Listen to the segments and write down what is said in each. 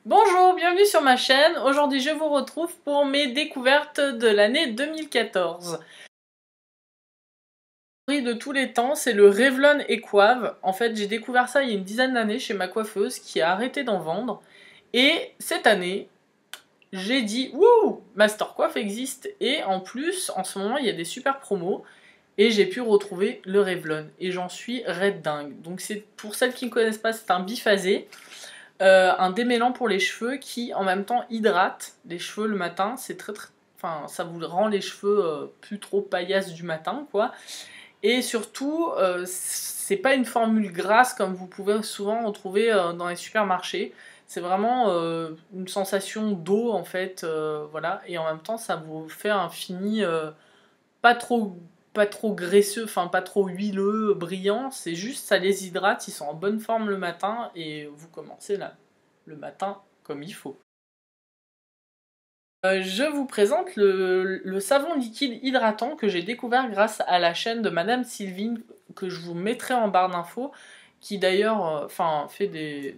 Bonjour, bienvenue sur ma chaîne. Aujourd'hui, je vous retrouve pour mes découvertes de l'année 2014. De tous les temps, c'est le Revlon Equave. En fait, j'ai découvert ça il y a une dizaine d'années chez ma coiffeuse qui a arrêté d'en vendre. Et cette année, j'ai dit wouh, Master Coiffe existe. Et en plus, en ce moment, il y a des super promos. Et j'ai pu retrouver le Revlon. Et j'en suis red dingue. Donc, c'est pour celles qui ne connaissent pas, c'est un biphasé. Un démêlant pour les cheveux qui en même temps hydrate les cheveux le matin. C'est très. Enfin, ça vous rend les cheveux plus trop paillasses du matin, quoi. Et surtout, c'est pas une formule grasse comme vous pouvez souvent retrouver dans les supermarchés. C'est vraiment une sensation d'eau en fait, voilà. Et en même temps, ça vous fait un fini pas trop, pas trop graisseux, enfin pas trop huileux, brillant. C'est juste, ça les hydrate. Ils sont en bonne forme le matin et vous commencez là, le matin comme il faut. Je vous présente le savon liquide hydratant que j'ai découvert grâce à la chaîne de Madame Sylvine que je vous mettrai en barre d'infos, qui d'ailleurs fait des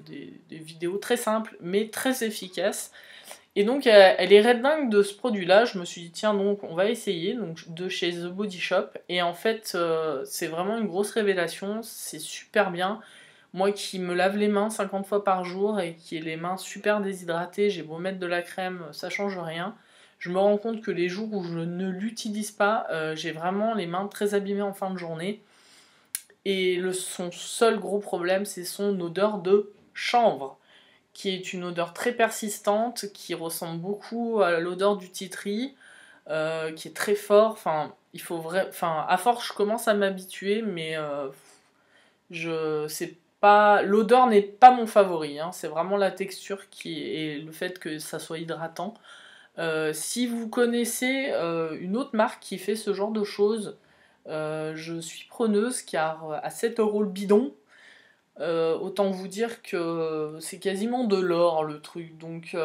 vidéos très simples mais très efficaces. Et donc elle est red dingue de ce produit là, je me suis dit tiens donc on va essayer, donc de chez The Body Shop, et en fait c'est vraiment une grosse révélation, c'est super bien. Moi qui me lave les mains 50 fois par jour et qui ai les mains super déshydratées, j'ai beau mettre de la crème, ça change rien. Je me rends compte que les jours où je ne l'utilise pas, j'ai vraiment les mains très abîmées en fin de journée. Et son seul gros problème, c'est son odeur de chanvre, qui est une odeur très persistante, qui ressemble beaucoup à l'odeur du tea tree, qui est très fort. Enfin, il faut à force, je commence à m'habituer, mais c'est pas, l'odeur n'est pas mon favori. Hein. C'est vraiment la texture qui et le fait que ça soit hydratant. Si vous connaissez une autre marque qui fait ce genre de choses, je suis preneuse car à 7 € le bidon. Autant vous dire que c'est quasiment de l'or le truc. Donc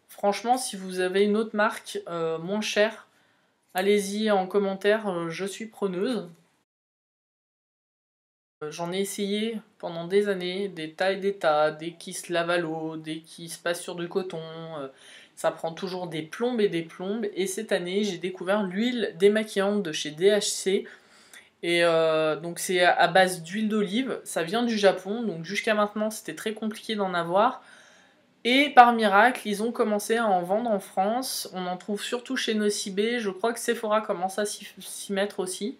franchement, si vous avez une autre marque moins chère, allez-y en commentaire, je suis preneuse. J'en ai essayé pendant des années, des tas et des tas, des qui se lavent à l'eau, des qui se passent sur du coton. Ça prend toujours des plombes et des plombes. Et cette année, j'ai découvert l'huile démaquillante de chez DHC. Et donc c'est à base d'huile d'olive, ça vient du Japon, donc jusqu'à maintenant c'était très compliqué d'en avoir. Et par miracle, ils ont commencé à en vendre en France, on en trouve surtout chez Nocibé, je crois que Sephora commence à s'y mettre aussi.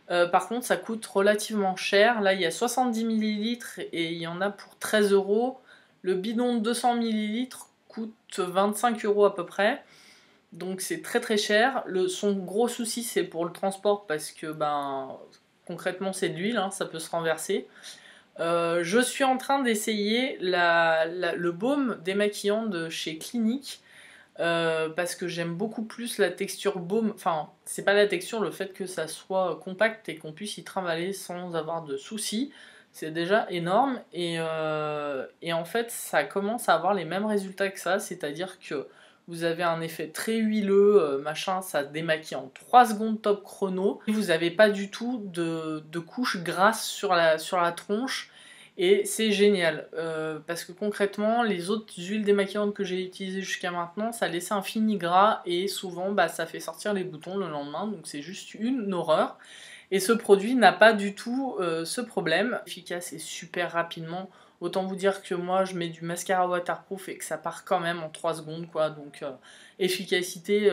Par contre ça coûte relativement cher, là il y a 70 millilitres et il y en a pour 13 €. Le bidon de 200 millilitres coûte 25 € à peu près. Donc c'est très très cher. Son gros souci c'est pour le transport parce que concrètement c'est de l'huile, hein, ça peut se renverser. Je suis en train d'essayer le baume démaquillant de chez Clinique parce que j'aime beaucoup plus la texture baume. Enfin, c'est pas la texture, le fait que ça soit compact et qu'on puisse y travailler sans avoir de soucis. C'est déjà énorme et en fait ça commence à avoir les mêmes résultats que ça, c'est-à-dire que vous avez un effet très huileux, machin, ça démaquille en 3 secondes top chrono. Vous n'avez pas du tout de couche grasse sur la tronche. Et c'est génial, parce que concrètement, les autres huiles démaquillantes que j'ai utilisées jusqu'à maintenant, ça laissait un fini gras et souvent ça fait sortir les boutons le lendemain, donc c'est juste une horreur. Et ce produit n'a pas du tout ce problème. Efficace et super rapidement. Autant vous dire que moi je mets du mascara waterproof et que ça part quand même en 3 secondes, quoi. Donc efficacité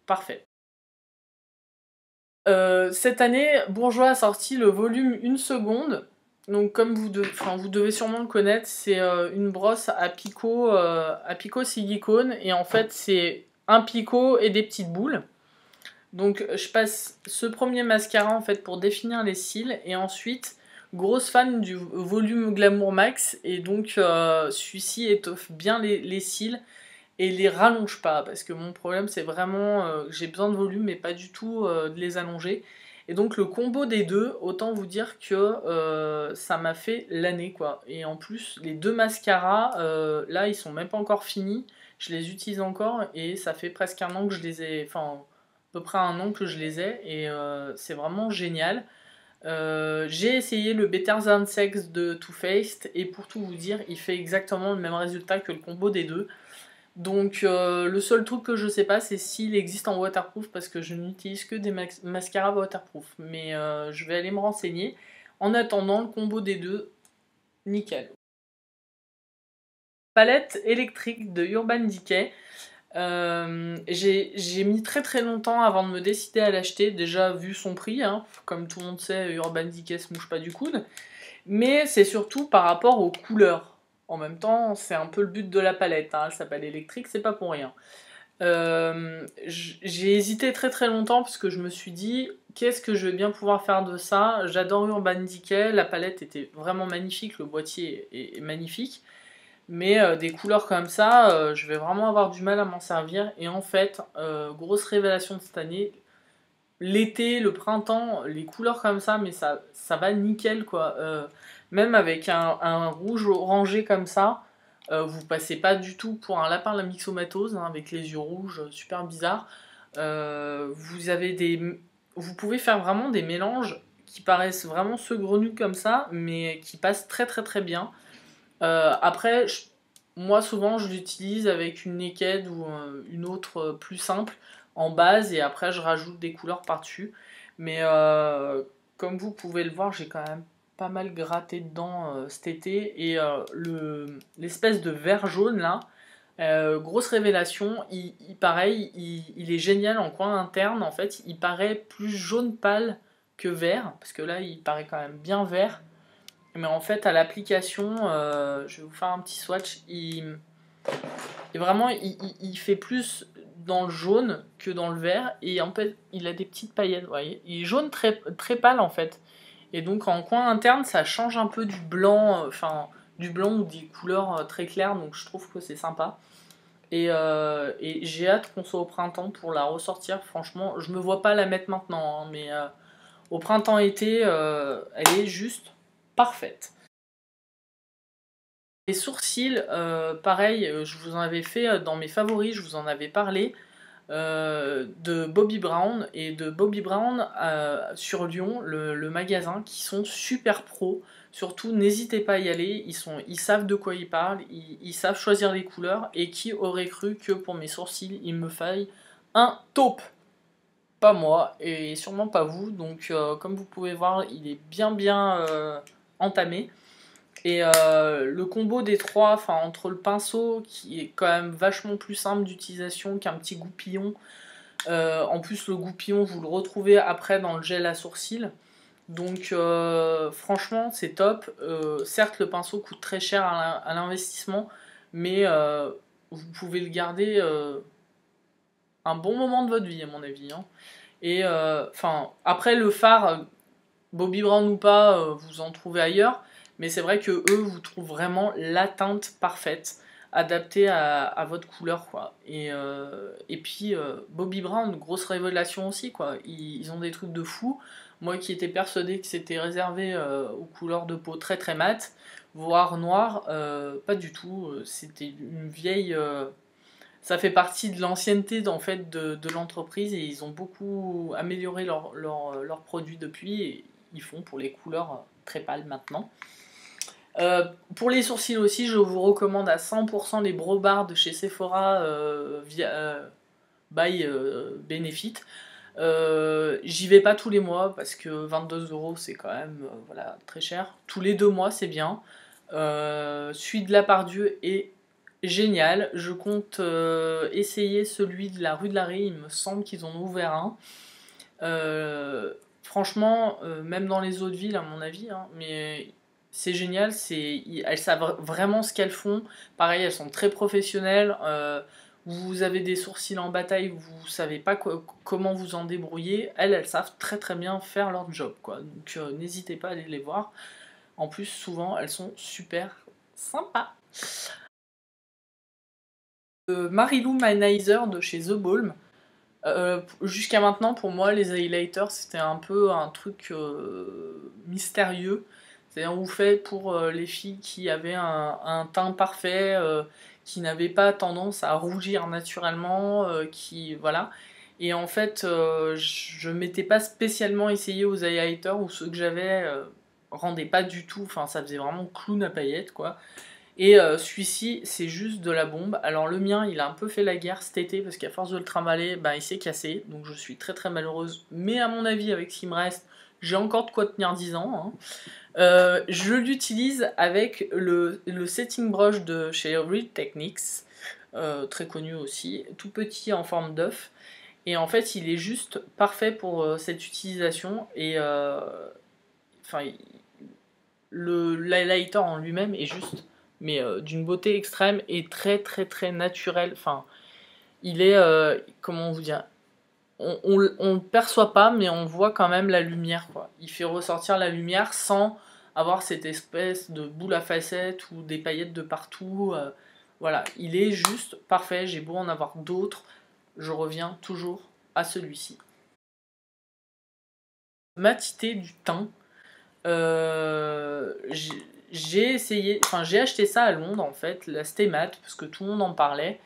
parfaite. Cette année, Bourjois a sorti le volume 1 seconde. Donc comme vous devez sûrement le connaître, c'est une brosse à picot silicone. Et en fait c'est un picot et des petites boules. Donc je passe ce premier mascara en fait pour définir les cils. Et ensuite, grosse fan du volume Glamour Max. Et donc celui-ci étoffe bien les cils et les rallonge pas, parce que mon problème c'est vraiment que j'ai besoin de volume mais pas du tout de les allonger. Et donc le combo des deux, autant vous dire que ça m'a fait l'année, quoi. Et en plus les deux mascaras, là ils sont même pas encore finis, je les utilise encore et ça fait presque un an que je les ai, enfin à peu près un an que je les ai, et c'est vraiment génial. J'ai essayé le Better Than Sex de Too Faced et pour tout vous dire, il fait exactement le même résultat que le combo des deux. Donc le seul truc que je sais pas, c'est s'il existe en waterproof parce que je n'utilise que des mascaras waterproof. Mais je vais aller me renseigner. En attendant, le combo des deux, nickel. Palette électrique de Urban Decay. J'ai mis très très longtemps avant de me décider à l'acheter, déjà vu son prix, hein. Comme tout le monde sait, Urban Decay se mouche pas du coude, mais c'est surtout par rapport aux couleurs. En même temps, c'est un peu le but de la palette, hein. Elle s'appelle électrique, c'est pas pour rien. J'ai hésité très très longtemps parce que je me suis dit, qu'est-ce que je vais bien pouvoir faire de ça? J'adore Urban Decay, la palette était vraiment magnifique, le boîtier est magnifique. Mais des couleurs comme ça, je vais vraiment avoir du mal à m'en servir. Et en fait, grosse révélation de cette année, l'été, le printemps, les couleurs comme ça, mais ça va nickel quoi. Même avec un rouge orangé comme ça, vous passez pas du tout pour un lapin à la myxomatose, hein, avec les yeux rouges, super bizarre. Vous avez vous pouvez faire vraiment des mélanges qui paraissent vraiment saugrenus comme ça, mais qui passent très très très bien. Après, moi souvent je l'utilise avec une naked ou une autre plus simple en base et après je rajoute des couleurs par-dessus. Mais comme vous pouvez le voir, j'ai quand même pas mal gratté dedans cet été et l'espèce de vert jaune là, grosse révélation, pareil, il est génial en coin interne en fait, il paraît plus jaune pâle que vert, parce que là il paraît quand même bien vert. Mais en fait, à l'application, je vais vous faire un petit swatch. Vraiment, il fait plus dans le jaune que dans le vert. Et en fait, il a des petites paillettes, vous voyez. Il est jaune très, très pâle en fait. Et donc en coin interne, ça change un peu du blanc, du blanc ou des couleurs très claires. Donc je trouve que c'est sympa. Et j'ai hâte qu'on soit au printemps pour la ressortir. Franchement, je me vois pas la mettre maintenant, hein, mais au printemps-été, elle est juste parfaite. Les sourcils, pareil, je vous en avais fait dans mes favoris, je vous en avais parlé, de Bobbi Brown et de Bobbi Brown sur Lyon, le magasin, qui sont super pros. Surtout, n'hésitez pas à y aller, ils savent de quoi ils parlent, ils savent choisir les couleurs, et qui aurait cru que pour mes sourcils, il me faille un taupe? Pas moi, et sûrement pas vous, donc comme vous pouvez voir, il est bien bien entamé. Et le combo des trois, enfin entre le pinceau qui est quand même vachement plus simple d'utilisation qu'un petit goupillon, en plus le goupillon vous le retrouvez après dans le gel à sourcils, donc franchement c'est top. Certes le pinceau coûte très cher à l'investissement, mais vous pouvez le garder un bon moment de votre vie à mon avis, hein. Et enfin après le fard, Bobbi Brown ou pas, vous en trouvez ailleurs. Mais c'est vrai que eux vous trouvent vraiment la teinte parfaite, adaptée à votre couleur, quoi. Et puis Bobbi Brown, grosse révélation aussi, quoi. Ils ont des trucs de fou. Moi qui étais persuadée que c'était réservé aux couleurs de peau très très mates, voire noires, pas du tout. C'était une vieille. Ça fait partie de l'ancienneté en fait de l'entreprise et ils ont beaucoup amélioré leurs produits depuis et ils font pour les couleurs très pâles maintenant. Pour les sourcils aussi, je vous recommande à 100% les Brow Bars de chez Sephora by Benefit. J'y vais pas tous les mois parce que 22 € c'est quand même voilà, très cher. Tous les 2 mois c'est bien. Celui de la Pardieu est génial. Je compte essayer celui de la rue de la Rée. Il me semble qu'ils en ont ouvert un. Franchement, même dans les autres villes, à mon avis, hein, mais c'est génial. Elles savent vraiment ce qu'elles font. Pareil, elles sont très professionnelles. Vous avez des sourcils en bataille, vous savez pas comment vous en débrouiller. Elles savent très très bien faire leur job, quoi. Donc n'hésitez pas à aller les voir. En plus, souvent, elles sont super sympas. Marilou Manizer de chez The Balm. Jusqu'à maintenant, pour moi, les highlighters, c'était un peu un truc mystérieux. C'est-à-dire, on fait pour les filles qui avaient un teint parfait, qui n'avaient pas tendance à rougir naturellement, qui, voilà. Et en fait, je m'étais pas spécialement essayé aux highlighters, ou ceux que j'avais rendaient pas du tout, enfin ça faisait vraiment clown à paillettes quoi. Et celui-ci, c'est juste de la bombe. Alors le mien, il a un peu fait la guerre cet été, parce qu'à force de le trimballer, bah, il s'est cassé. Donc je suis très très malheureuse. Mais à mon avis, avec ce qui me reste, j'ai encore de quoi tenir 10 ans. Hein. Je l'utilise avec le setting brush de chez Real Techniques, très connu aussi, tout petit en forme d'œuf. Et en fait, il est juste parfait pour cette utilisation. Et enfin, l'highlighter en lui-même est juste, mais d'une beauté extrême et très très très naturel. Enfin, il est, comment vous dire, on le perçoit pas, mais on voit quand même la lumière, quoi. Il fait ressortir la lumière sans avoir cette espèce de boule à facettes ou des paillettes de partout. Voilà, il est juste parfait. J'ai beau en avoir d'autres, je reviens toujours à celui-ci. Matité du teint. J'ai essayé, enfin j'ai acheté ça à Londres en fait, la Stay Matte, parce que tout le monde en parlait.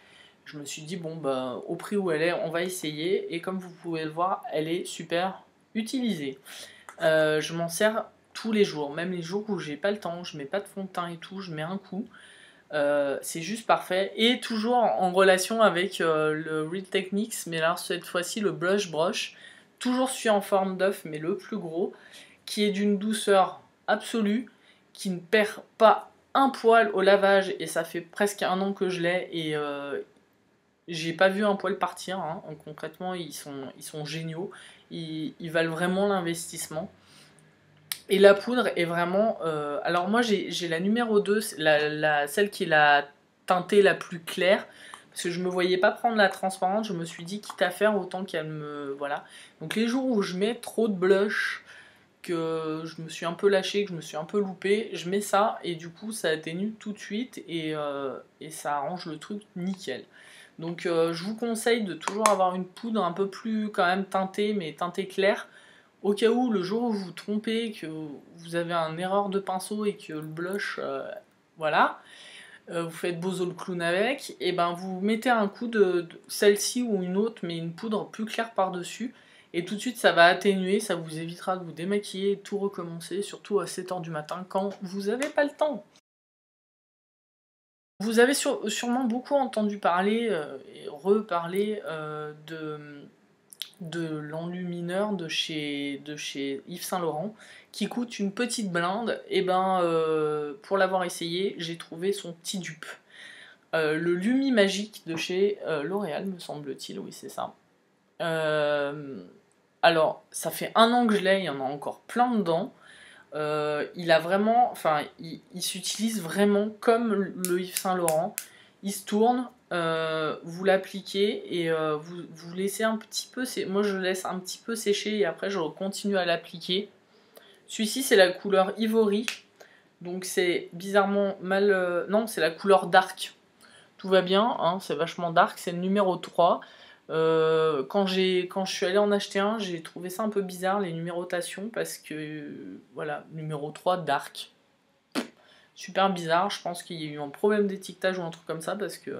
Je me suis dit bon bah au prix où elle est, on va essayer, et comme vous pouvez le voir, elle est super utilisée. Je m'en sers tous les jours, même les jours où j'ai pas le temps, je mets pas de fond de teint et tout, je mets un coup. C'est juste parfait, et toujours en relation avec le Real Techniques, mais alors cette fois-ci le Blush Brush, toujours celui en forme d'œuf mais le plus gros, qui est d'une douceur absolue, qui ne perd pas un poil au lavage, et ça fait presque un an que je l'ai, et j'ai pas vu un poil partir, hein. Concrètement ils sont géniaux, ils valent vraiment l'investissement. Et la poudre est vraiment... alors moi j'ai la numéro 2, celle qui est la teintée la plus claire, parce que je me voyais pas prendre la transparente, je me suis dit quitte à faire autant qu'elle me... Voilà. Donc les jours où je mets trop de blush, que je me suis un peu lâché, que je me suis un peu loupé, je mets ça, et du coup ça atténue tout de suite, et ça arrange le truc nickel. Donc je vous conseille de toujours avoir une poudre un peu plus quand même teintée, mais teintée claire, au cas où le jour où vous vous trompez, que vous avez une erreur de pinceau et que le blush, voilà, vous faites bozo le clown avec, et ben vous mettez un coup de celle-ci ou une autre, mais une poudre plus claire par-dessus, et tout de suite ça va atténuer, ça vous évitera de vous démaquiller et tout recommencer, surtout à 7h du matin quand vous n'avez pas le temps. Vous avez sûrement beaucoup entendu parler et reparler de l'enlumineur de chez Yves Saint Laurent, qui coûte une petite blinde. Et ben pour l'avoir essayé, j'ai trouvé son petit dupe. Le Lumi Magique de chez L'Oréal, me semble-t-il, oui c'est ça. Alors, ça fait un an que je l'ai, il y en a encore plein dedans. Il a vraiment, enfin, il s'utilise vraiment comme le Yves Saint Laurent. Il se tourne, vous l'appliquez, et vous laissez un petit peu, moi je laisse un petit peu sécher, et après je continue à l'appliquer. Celui-ci c'est la couleur Ivory, donc c'est bizarrement mal... non, c'est la couleur Dark. Tout va bien, hein, c'est vachement dark, c'est le numéro 3. Quand je suis allée en acheter un, j'ai trouvé ça un peu bizarre, les numérotations, parce que, voilà, numéro 3, dark. Super bizarre, je pense qu'il y a eu un problème d'étiquetage ou un truc comme ça, parce que...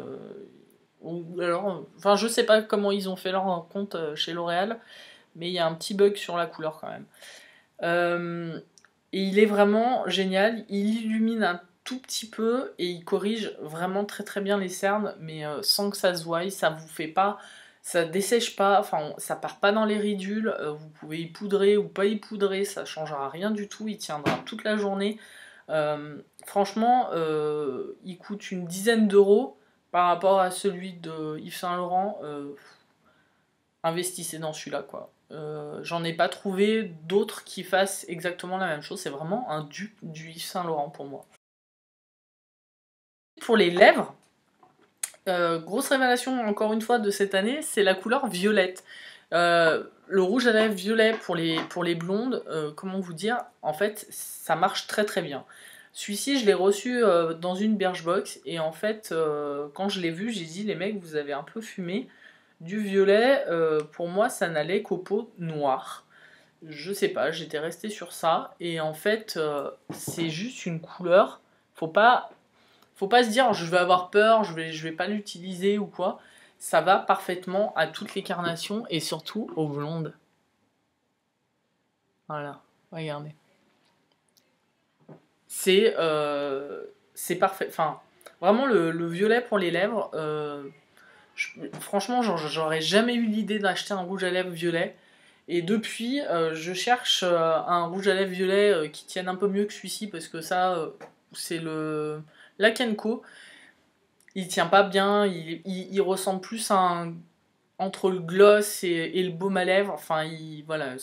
ou alors, enfin, je sais pas comment ils ont fait leur compte chez L'Oréal, mais il y a un petit bug sur la couleur quand même. Et il est vraiment génial, il illumine un tout petit peu, et il corrige vraiment très très bien les cernes, mais sans que ça se voie, ça vous fait pas... Ça dessèche pas, enfin ça part pas dans les ridules, vous pouvez y poudrer ou pas y poudrer, ça changera rien du tout, il tiendra toute la journée. Franchement, il coûte une dizaine d'euros par rapport à celui de Yves Saint Laurent. Investissez dans celui-là, quoi. J'en ai pas trouvé d'autres qui fassent exactement la même chose, c'est vraiment un dupe du Yves Saint Laurent pour moi. Pour les lèvres, grosse révélation encore une fois de cette année, c'est la couleur violette. Le rouge à lèvres violet pour les blondes, comment vous dire, en fait ça marche très très bien. Celui-ci je l'ai reçu dans une Birchbox, et en fait quand je l'ai vu j'ai dit les mecs vous avez un peu fumé. Du violet, pour moi ça n'allait qu'aux peaux noires. Je sais pas, j'étais restée sur ça, et en fait c'est juste une couleur, faut pas se dire je vais avoir peur, je vais pas l'utiliser ou quoi. ça va parfaitement à toutes les carnations et surtout aux blondes. Voilà, regardez. C'est parfait. Enfin, vraiment le violet pour les lèvres. Franchement, j'aurais jamais eu l'idée d'acheter un rouge à lèvres violet. Et depuis, je cherche un rouge à lèvres violet qui tienne un peu mieux que celui-ci parce que ça, c'est le la Kenko. Il tient pas bien, il ressemble plus à un entre le gloss et le baume à lèvres. Enfin, voilà,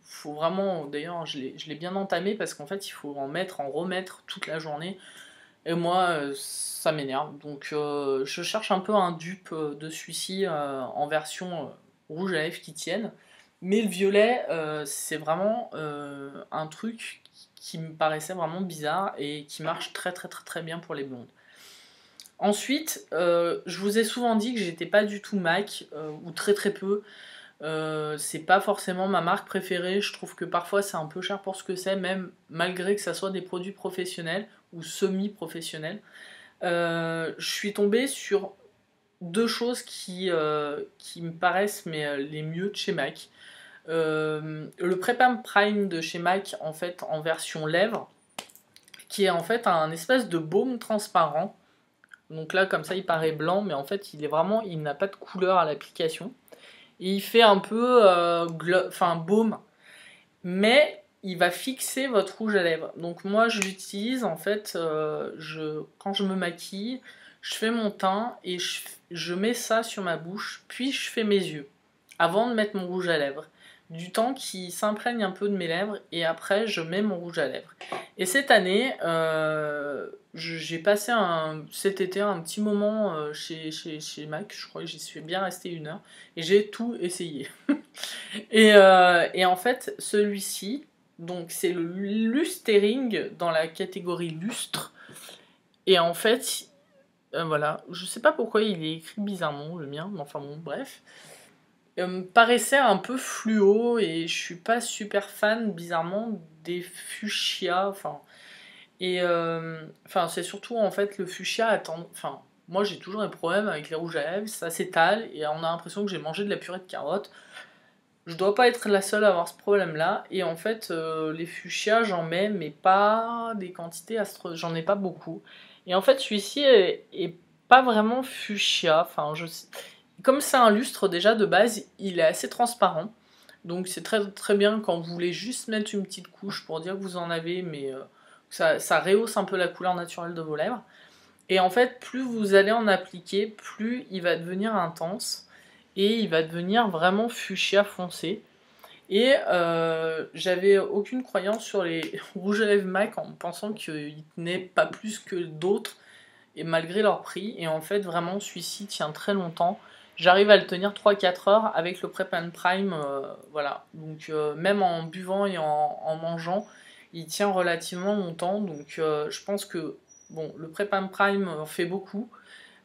faut vraiment. D'ailleurs, je l'ai bien entamé parce qu'en fait, il faut en remettre toute la journée. Et moi, ça m'énerve. Donc, je cherche un peu un dupe de celui-ci en version rouge à lèvres qui tienne. Mais le violet, c'est vraiment un truc qui me paraissait vraiment bizarre et qui marche très très très très bien pour les blondes. Ensuite, je vous ai souvent dit que j'étais pas du tout MAC, ou très très peu. C'est pas forcément ma marque préférée, je trouve que parfois c'est un peu cher pour ce que c'est, même malgré que ça soit des produits professionnels ou semi-professionnels. Je suis tombée sur deux choses qui me paraissent les mieux de chez MAC. Le Prep and Prime de chez MAC, en fait, en version lèvres, qui est en fait un espèce de baume transparent. Donc là, comme ça, il paraît blanc, mais en fait, il n'a pas de couleur à l'application. Et il fait un peu baume, mais il va fixer votre rouge à lèvres. Donc moi, je l'utilise en fait, quand je me maquille, je fais mon teint et je mets ça sur ma bouche, puis je fais mes yeux, avant de mettre mon rouge à lèvres. Du temps qui s'imprègne un peu de mes lèvres, et après, je mets mon rouge à lèvres. Et cette année, j'ai passé cet été un petit moment chez MAC, je crois que j'y suis bien resté 1 heure, et j'ai tout essayé. et en fait, celui-ci, donc c'est le Lustering dans la catégorie lustre, et en fait, voilà, je sais pas pourquoi il est écrit bizarrement, le mien, mais enfin bon, bref. Me paraissait un peu fluo, et je suis pas super fan, bizarrement, des fuchsia, c'est surtout en fait le fuchsia enfin, moi j'ai toujours des problèmes avec les rouges à lèvres, ça s'étale et on a l'impression que j'ai mangé de la purée de carottes. Je dois pas être la seule à avoir ce problème là, et en fait les fuchsias j'en mets mais pas des quantités j'en ai pas beaucoup. Et en fait celui-ci est pas vraiment fuchsia, comme c'est un lustre déjà de base, il est assez transparent. Donc c'est très très bien quand vous voulez juste mettre une petite couche pour dire que vous en avez, mais ça rehausse un peu la couleur naturelle de vos lèvres. Et en fait, plus vous allez en appliquer, plus il va devenir intense et il va devenir vraiment fuchsia foncé. Et j'avais aucune croyance sur les rouges à lèvres MAC en pensant qu'ils tenaient pas plus que d'autres, et malgré leur prix. Et en fait, vraiment, celui-ci tient très longtemps. J'arrive à le tenir 3-4 heures avec le Prep and Prime, voilà. Donc même en buvant et en mangeant, il tient relativement longtemps. Donc je pense que bon, le Prep and Prime fait beaucoup,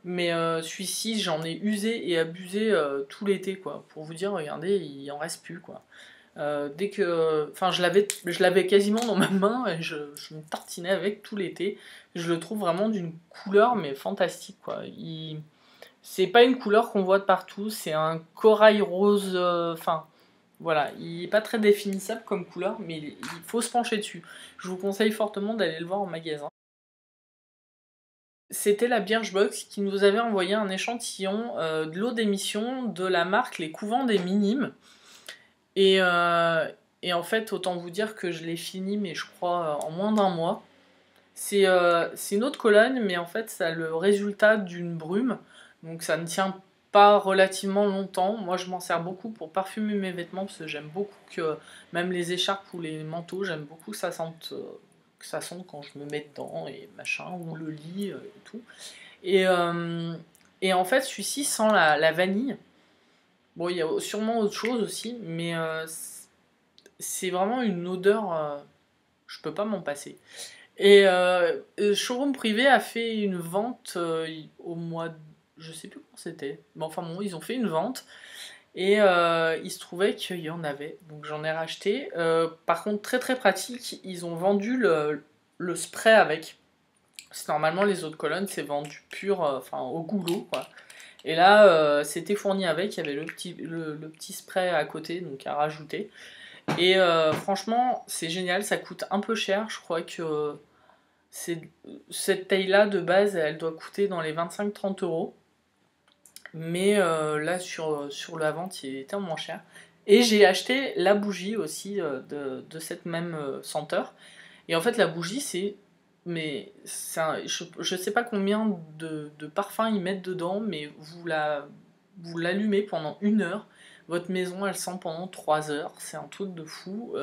mais celui-ci j'en ai usé et abusé tout l'été, quoi. Pour vous dire, regardez, il en reste plus, quoi. Je l'avais quasiment dans ma main et je me tartinais avec tout l'été. Je le trouve vraiment d'une couleur mais fantastique, quoi. C'est pas une couleur qu'on voit de partout, c'est un corail rose, voilà, il est pas très définissable comme couleur, mais il faut se pencher dessus. Je vous conseille fortement d'aller le voir en magasin. C'était la Birchbox qui nous avait envoyé un échantillon de l'eau d'émission de la marque Les Couvents des Minimes. Et en fait, autant vous dire que je l'ai fini, mais je crois en moins d'1 mois. C'est une eau de Cologne, mais en fait, ça a le résultat d'une brume. Donc ça ne tient pas relativement longtemps. Moi, je m'en sers beaucoup pour parfumer mes vêtements, parce que j'aime beaucoup que, même les écharpes ou les manteaux, j'aime beaucoup que ça sente quand je me mets dedans, et machin, ou le lit, et tout. Et, en fait, celui-ci sent la vanille. Bon, il y a sûrement autre chose aussi, mais c'est vraiment une odeur, je peux pas m'en passer. Et Showroom Privé a fait une vente au mois de... Je sais plus quand c'était. Mais enfin bon, ils ont fait une vente. Et il se trouvait qu'il y en avait. Donc j'en ai racheté. Par contre, très très pratique, ils ont vendu le spray avec. Parce que normalement, les eaux de Cologne, c'est vendu pur, au goulot, quoi. Et là, c'était fourni avec, il y avait le petit spray à côté, donc à rajouter. Et franchement, c'est génial, ça coûte un peu cher, je crois que cette taille-là, de base, elle doit coûter dans les 25-30 €. Mais là, sur la vente, il était moins cher. Et j'ai acheté la bougie aussi de cette même senteur. Et en fait, la bougie, c'est. Mais je sais pas combien de parfums ils mettent dedans, mais vous l'allumez pendant 1 heure. Votre maison, elle sent pendant 3 heures. C'est un truc de fou.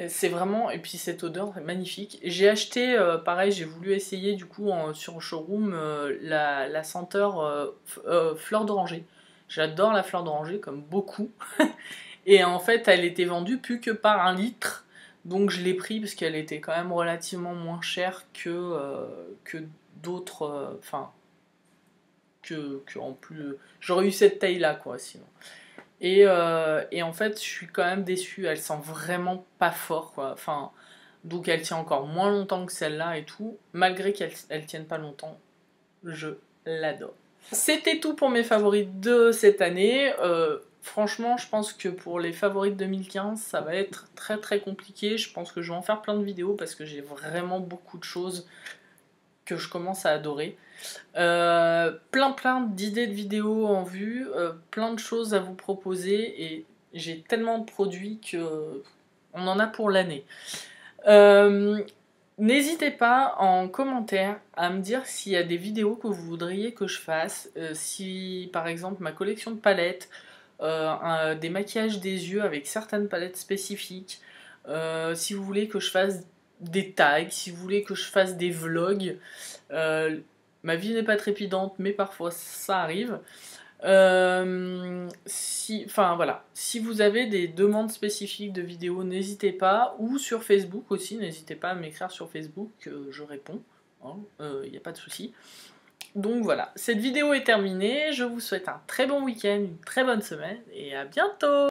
C'est vraiment. Et puis cette odeur est magnifique. J'ai acheté, pareil, j'ai voulu essayer du coup sur le showroom la senteur fleur d'oranger. J'adore la fleur d'oranger, comme beaucoup. Et en fait, elle était vendue plus que par 1 litre. Donc je l'ai pris parce qu'elle était quand même relativement moins chère que d'autres. Enfin, que en plus. J'aurais eu cette taille-là, quoi, sinon. Et en fait, je suis quand même déçue. Elle sent vraiment pas fort, quoi. Enfin, donc elle tient encore moins longtemps que celle-là et tout. Malgré qu'elle tienne pas longtemps, je l'adore. C'était tout pour mes favoris de cette année. Franchement, je pense que pour les favoris de 2015, ça va être très très compliqué. Je pense que je vais en faire plein de vidéos parce que j'ai vraiment beaucoup de choses que je commence à adorer. Plein d'idées de vidéos en vue, plein de choses à vous proposer et j'ai tellement de produits que on en a pour l'année. N'hésitez pas en commentaire à me dire s'il y a des vidéos que vous voudriez que je fasse, si par exemple ma collection de palettes, des maquillages des yeux avec certaines palettes spécifiques, si vous voulez que je fasse des tags, si vous voulez que je fasse des vlogs. Ma vie n'est pas trépidante, mais parfois ça arrive. Enfin voilà, si vous avez des demandes spécifiques de vidéos, n'hésitez pas, ou sur Facebook aussi, n'hésitez pas à m'écrire sur Facebook, je réponds, il n'y a pas de souci. Donc voilà, cette vidéo est terminée, je vous souhaite un très bon week-end, une très bonne semaine, et à bientôt!